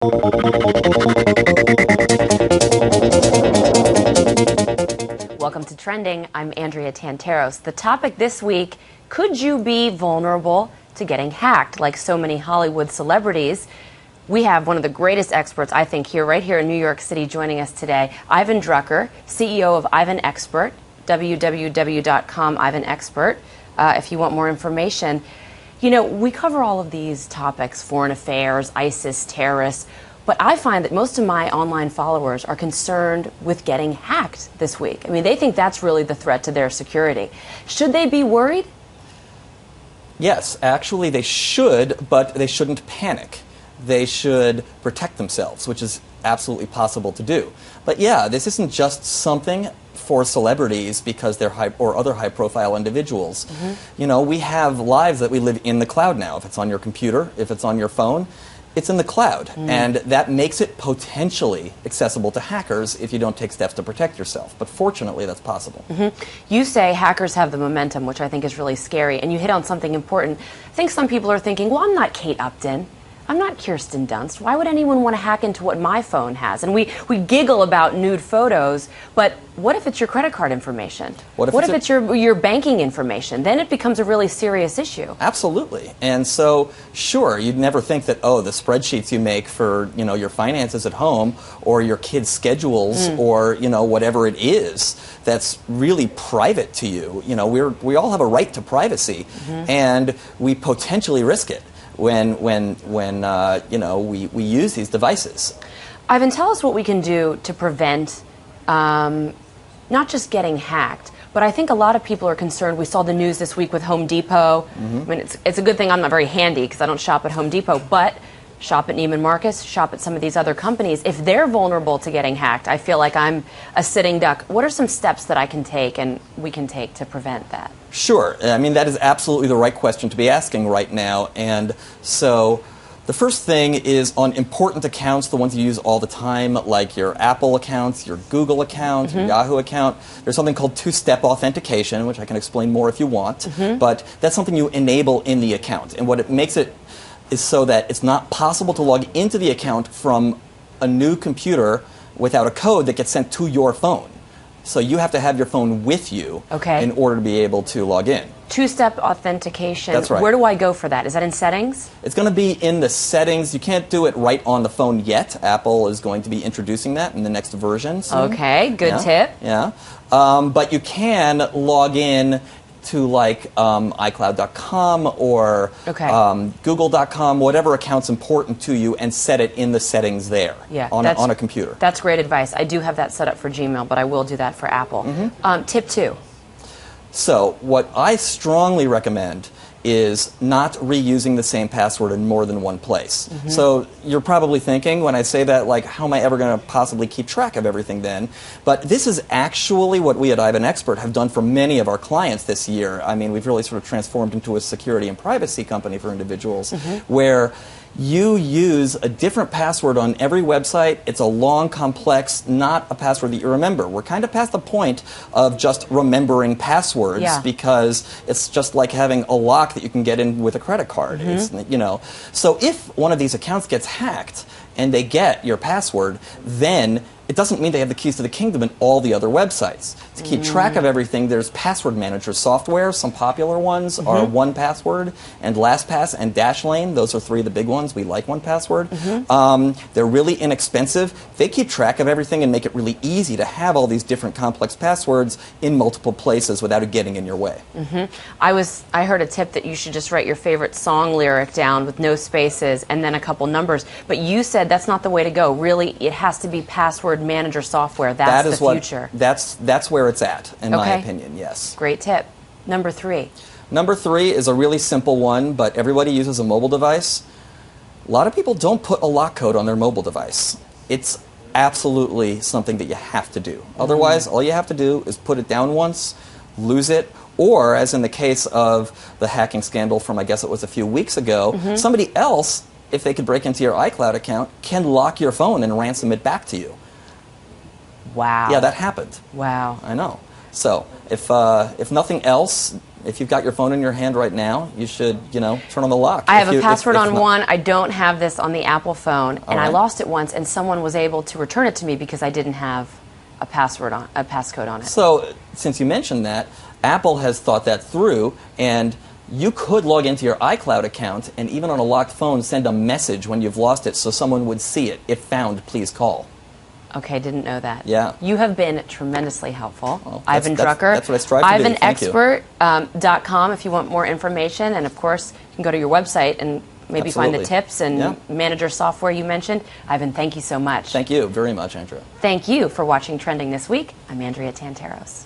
Welcome to Trending. I'm Andrea Tanteros. The topic this week, could you be vulnerable to getting hacked like so many Hollywood celebrities? We have one of the greatest experts, I think, right here in New York City joining us today, Ivan Drucker, CEO of Ivan Expert, www.com Ivan Expert, if you want more information. You know, we cover all of these topics, foreign affairs, ISIS, terrorists, but I find that most of my online followers are concerned with getting hacked this week. I mean, they think that's really the threat to their security. Should they be worried? Yes, actually they should, but they shouldn't panic. They should protect themselves, which is absolutely possible to do. But yeah, this isn't just something for celebrities because they're or other high-profile individuals. You know, we have lives that we live in the cloud now. If it's on your computer, if it's on your phone, it's in the cloud. And that makes it potentially accessible to hackers if you don't take steps to protect yourself. But fortunately, that's possible. You say hackers have the momentum, which I think is really scary. And you hit on something important. I think some people are thinking, well, I'm not Kate Upton. I'm not Kirsten Dunst. Why would anyone want to hack into what my phone has? And we giggle about nude photos, but what if it's your credit card information? What if it's your banking information? Then it becomes a really serious issue. Absolutely. And so, sure, you'd never think that, oh, the spreadsheets you make for, you know, your finances at home or your kids' schedules or, you know, whatever it is that's really private to you. You know, we all have a right to privacy, and we potentially risk it when you know, we use these devices. Ivan, tell us what we can do to prevent not just getting hacked, but I think a lot of people are concerned. We saw the news this week with Home Depot. I mean, it's a good thing I'm not very handy because I don't shop at Home Depot, but shop at Neiman Marcus, shop at some of these other companies. If they're vulnerable to getting hacked, I feel like I'm a sitting duck. What are some steps that I can take and we can take to prevent that? Sure. I mean, that is absolutely the right question to be asking right now. And so the first thing is on important accounts, the ones you use all the time, like your Apple accounts, your Google account, your Yahoo account. There's something called two-step authentication, which I can explain more if you want. But that's something you enable in the account. And what it makes it is so that it's not possible to log into the account from a new computer without a code that gets sent to your phone. So you have to have your phone with you in order to be able to log in. Two-step authentication. That's right. Where do I go for that? Is that in settings? It's going to be in the settings. You can't do it right on the phone yet. Apple is going to be introducing that in the next version soon. Okay, good tip. Yeah. But you can log in to like iCloud.com or Google.com, whatever account's important to you, and set it in the settings there on a computer. That's great advice. I do have that set up for Gmail, but I will do that for Apple. Tip 2. So what I strongly recommend is not reusing the same password in more than one place. So you're probably thinking when I say that, like, how am I ever going to possibly keep track of everything then? But this is actually what we at Ivan Expert have done for many of our clients this year. I mean, we've really sort of transformed into a security and privacy company for individuals where you use a different password on every website. It's a long, complex, not a password that you remember. We're kind of past the point of just remembering passwords because it's just like having a lock that you can get in with a credit card. It's, you know, so if one of these accounts gets hacked and they get your password, then it doesn't mean they have the keys to the kingdom in all the other websites. To keep track of everything, there's password manager software. Some popular ones are 1Password and LastPass and Dashlane. Those are 3 of the big ones. We like 1Password. They're really inexpensive. They keep track of everything and make it really easy to have all these different complex passwords in multiple places without it getting in your way. I heard a tip that you should just write your favorite song lyric down with no spaces and then a couple numbers. But you said that's not the way to go. Really, it has to be password manager software. That's the future. That's where it's at, in my opinion, yes. Great tip. Number 3. Number 3 is a really simple one, but everybody uses a mobile device. A lot of people don't put a lock code on their mobile device. It's absolutely something that you have to do. Otherwise, all you have to do is put it down once, lose it, or, as in the case of the hacking scandal from, I guess it was a few weeks ago, somebody else, if they could break into your iCloud account, can lock your phone and ransom it back to you. Wow. Yeah, that happened. Wow. I know. So if nothing else, If you've got your phone in your hand right now, you should, turn on the lock. I have a password on one. I don't have this on the Apple phone, and I right. lost it once, and someone was able to return it to me because I didn't have a passcode on it. So, since you mentioned that, Apple has thought that through, and you could log into your iCloud account and even on a locked phone send a message when you've lost it so someone would see it. If found, please call. Okay, didn't know that. Yeah. You have been tremendously helpful. Well, Ivan Drucker. That's what I strive to do. Thank you. IvanExpert.com if you want more information. And of course, you can go to your website and maybe find the Absolutely. tips and manager software you mentioned. Ivan, thank you so much. Thank you very much, Andrea. Thank you for watching Trending This Week. I'm Andrea Tanteros.